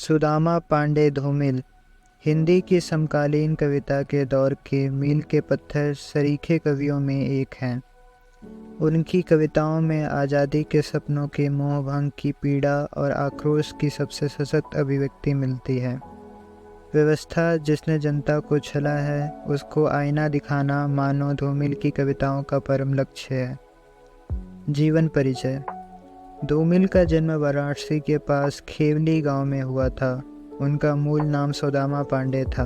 सुदामा पांडे धूमिल हिंदी की समकालीन कविता के दौर के मील के पत्थर सरीखे कवियों में एक हैं। उनकी कविताओं में आज़ादी के सपनों के मोह भंग की पीड़ा और आक्रोश की सबसे सशक्त अभिव्यक्ति मिलती है। व्यवस्था जिसने जनता को छला है, उसको आईना दिखाना मानो धूमिल की कविताओं का परम लक्ष्य है। जीवन परिचय। धूमिल का जन्म वाराणसी के पास खेवली गांव में हुआ था। उनका मूल नाम सुदामा पांडे था।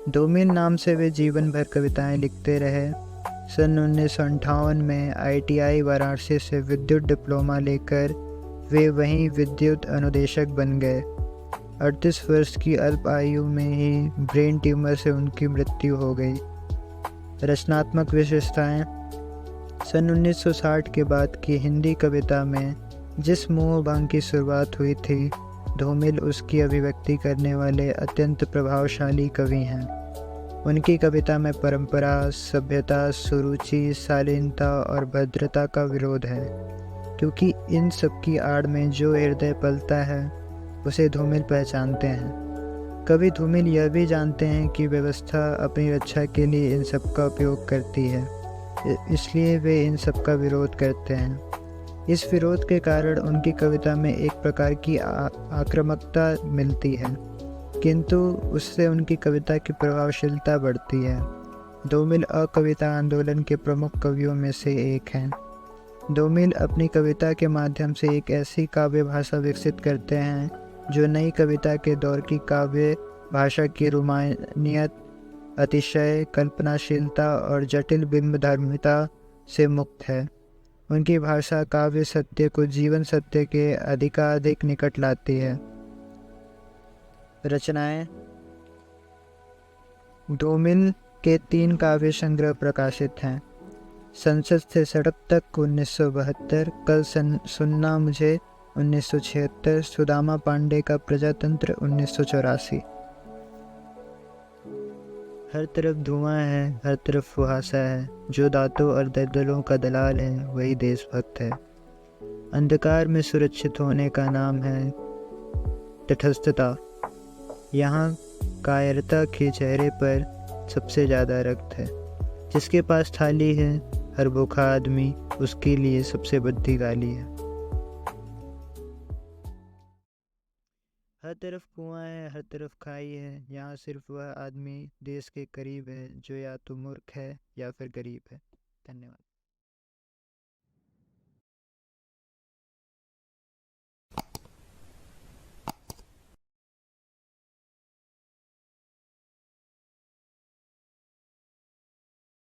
धूमिल नाम से वे जीवन भर कविताएं लिखते रहे। सन 1958 में ITI वाराणसी से विद्युत डिप्लोमा लेकर वे वहीं विद्युत अनुदेशक बन गए। 38 वर्ष की अल्प आयु में ही ब्रेन ट्यूमर से उनकी मृत्यु हो गई। रचनात्मक विशेषताएं। सन 1960 के बाद की हिंदी कविता में जिस मोह भंग की शुरुआत हुई थी, धूमिल उसकी अभिव्यक्ति करने वाले अत्यंत प्रभावशाली कवि हैं। उनकी कविता में परंपरा, सभ्यता, सुरुचि, शालीनता और भद्रता का विरोध है, क्योंकि इन सब की आड़ में जो हृदय पलता है उसे धूमिल पहचानते हैं। कवि धूमिल यह भी जानते हैं कि व्यवस्था अपनी रक्षा के लिए इन सब का उपयोग करती है, इसलिए वे इन सब का विरोध करते हैं। इस विरोध के कारण उनकी कविता में एक प्रकार की आक्रामकता मिलती है, किंतु उससे उनकी कविता की प्रभावशीलता बढ़ती है। धूमिल अकविता आंदोलन के प्रमुख कवियों में से एक हैं। धूमिल अपनी कविता के माध्यम से एक ऐसी काव्य भाषा विकसित करते हैं जो नई कविता के दौर की काव्य भाषा की रोमानियत, अतिशय, कल्पनाशीलता और जटिल बिंबधर्मिता से मुक्त है। उनकी भाषा काव्य सत्य को जीवन सत्य के अधिकाधिक निकट लाती है। रचनाएं। धूमिल के 3 काव्य संग्रह प्रकाशित हैं। संसद से सड़क तक 1972, कल सुनना मुझे 1976, सुदामा पांडे का प्रजातंत्र 1984। हर तरफ धुआं है, हर तरफ फुहासा है, जो दांतों और दलदलों का दलाल है वही देशभक्त है। अंधकार में सुरक्षित होने का नाम है तटस्थता। यहाँ कायरता के चेहरे पर सबसे ज़्यादा रक्त है। जिसके पास थाली है, हर भूखा आदमी उसके लिए सबसे बड़ी गाली है। हर तरफ कुआं है, हर तरफ खाई है, यहाँ सिर्फ वह आदमी देश के करीब है जो या तो मूर्ख है या फिर गरीब है। धन्यवाद।